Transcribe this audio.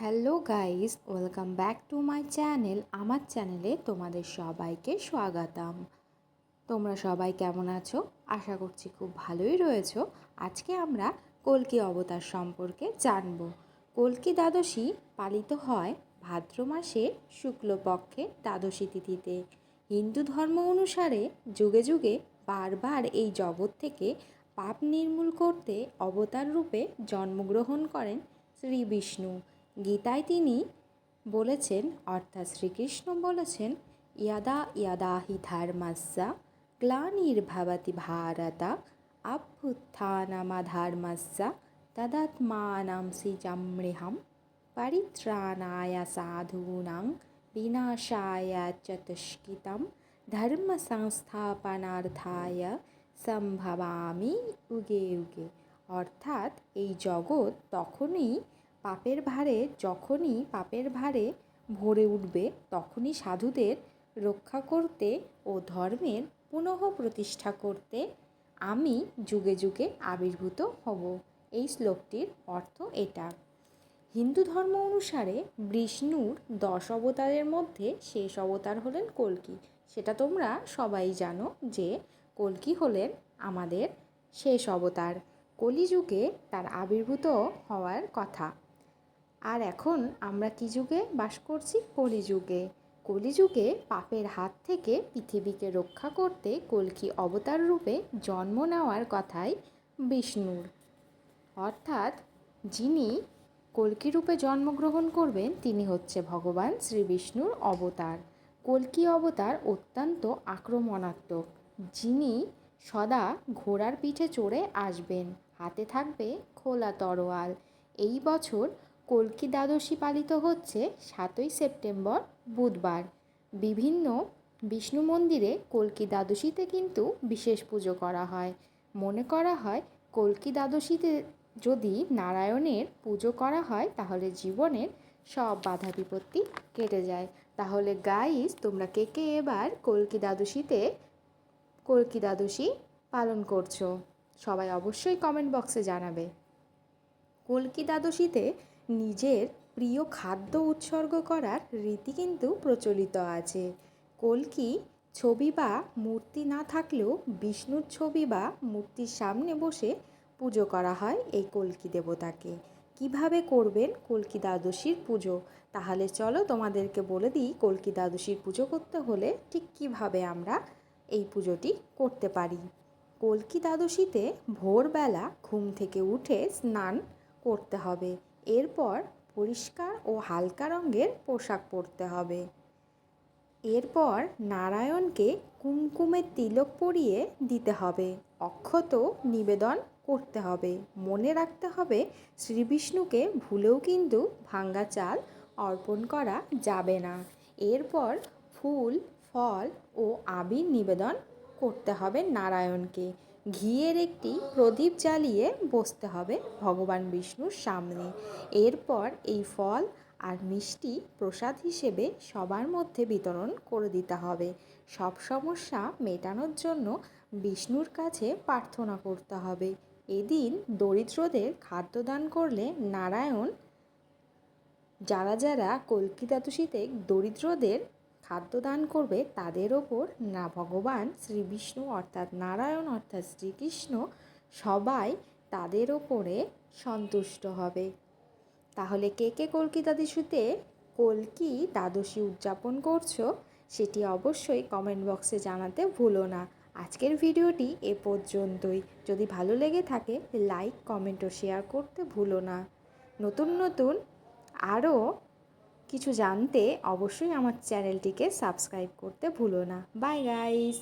Hello guys, welcome back to my channel. আমার চ্যানেলে তোমাদের সবাইকে স্বাগতম। তোমরা সবাই কেমন আছো? আশা করছি খুব ভালোই রয়েছো। আজকে আমরা কল্কি অবতার সম্পর্কে জানব। কল্কি দ্বাদশী পালিত হয় ভাদ্র মাসে শুক্লপক্ষে দ্বাদশী তিথিতে। হিন্দু ধর্ম অনুসারে যুগে যুগে বারবার এই জগৎ থেকে পাপ নির্মূল করতে অবতার রূপে জন্মগ্রহণ করেন শ্রী বিষ্ণু। গীতায় তিনি বলেছেন, অর্থাৎ শ্রীকৃষ্ণ বলেছেন, ইয়াদা ইয়াদা হি ধর্মস্য গ্লানির্ভবতি ভারত অভ্যুত্থানমধর্মস্য তদাত্মাनं সৃজাম্যহং পরিত্রাণায় সাধূনাং বিনাশায় চ দুষ্কৃতং ধর্ম সংস্থাপনার্থায় সম্ভবামি যুগে যুগে। অর্থাৎ এই জগৎ যখনই পাপের ভারে ভরে উঠবে তখনই সাধুদের রক্ষা করতে ও ধর্মের পুনঃ প্রতিষ্ঠা করতে আমি যুগে যুগে আবির্ভূত হব। এই শ্লোকটির অর্থ এটা। হিন্দু ধর্ম অনুসারে বিষ্ণুর 10 অবতারের মধ্যে শেষ অবতার হলেন কল্কি। সেটা তোমরা সবাই জানো যে কল্কি হলেন আমাদের শেষ অবতার। কলিযুগে তার আবির্ভূত হওয়ার কথা। আর এখন আমরা কী যুগে বাস করছি? কলিযুগে। কলিযুগে পাপের হাত থেকে পৃথিবীকে রক্ষা করতে কল্কি অবতার রূপে জন্ম নেওয়ার কথাই বিষ্ণুর। অর্থাৎ যিনি কল্কি রূপে জন্মগ্রহণ করবেন তিনি হচ্ছে ভগবান শ্রীবিষ্ণুর অবতার। কল্কি অবতার অত্যন্ত আক্রমণাত্মক, যিনি সদা ঘোড়ার পিঠে চড়ে আসবেন, হাতে থাকবে খোলা তরোয়াল। এই বছর কল্কি দ্বাদশী পালিত হচ্ছে 7ই সেপ্টেম্বর বুধবার। বিভিন্ন বিষ্ণু মন্দিরে কল্কি দ্বাদশীতে কিন্তু বিশেষ পুজো করা হয়। মনে করা হয় কল্কি দ্বাদশীতে যদি নারায়ণের পুজো করা হয় তাহলে জীবনের সব বাধা বিপত্তি কেটে যায়। তাহলে গাইস, তোমরা কে কে এবার কল্কি দ্বাদশী পালন করছো? সবাই অবশ্যই কমেন্ট বক্সে জানাবে। কল্কি দ্বাদশীতে নিজের প্রিয় খাদ্য উৎসর্গ করার রীতি কিন্তু প্রচলিত আছে। কল্কি ছবি বা মূর্তি না থাকলেও বিষ্ণুর ছবি বা মূর্তির সামনে বসে পুজো করা হয় এই কল্কি দেবতাকে। কিভাবে করবেন কল্কি দ্বাদশীর পুজো? তাহলে চলো তোমাদেরকে বলে দিই কল্কি দ্বাদশীর পুজো করতে হলে ঠিক কিভাবে আমরা এই পুজোটি করতে পারি। কল্কি দ্বাদশীতে ভোরবেলা ঘুম থেকে উঠে স্নান করতে হবে। এরপর পরিষ্কার ও হালকা রঙের পোশাক পরতে হবে। এরপর নারায়ণকে কুমকুমের তিলক পরিয়ে দিতে হবে। অক্ষত নিবেদন করতে হবে। মনে রাখতে হবে শ্রীবিষ্ণুকে ভুলেও কিন্তু ভাঙ্গা চাল অর্পণ করা যাবে না। এরপর ফুল, ফল ও আবির নিবেদন করতে হবে নারায়ণকে। ঘিয়ের একটি প্রদীপ জ্বালিয়ে বসতে হবে ভগবান বিষ্ণুর সামনে। এরপর এই ফল আর মিষ্টি প্রসাদ হিসেবে সবার মধ্যে বিতরণ করে দিতে হবে। সব সমস্যা মেটানোর জন্য বিষ্ণুর কাছে প্রার্থনা করতে হবে। এদিন দরিদ্রদের খাদ্যদান করলে নারায়ণ, যারা কল্কি দ্বাদশীতে দরিদ্রদের খাদ্যদান করবে তাদের ওপর না ভগবান শ্রীবিষ্ণু অর্থাৎ নারায়ণ অর্থাৎ শ্রীকৃষ্ণ সবাই তাদের ওপরে সন্তুষ্ট হবে। তাহলে কে কে কল্কি দ্বাদশী উদযাপন করছো সেটি অবশ্যই কমেন্ট বক্সে জানাতে ভুলো না। আজকের ভিডিওটি এ পর্যন্তই। যদি ভালো লেগে থাকে লাইক, কমেন্ট ও শেয়ার করতে ভুলো না। নতুন আরও কিছু জানতে অবশ্যই আমার চ্যানেলটিকে সাবস্ক্রাইব করতে ভুলো না। Bye guys.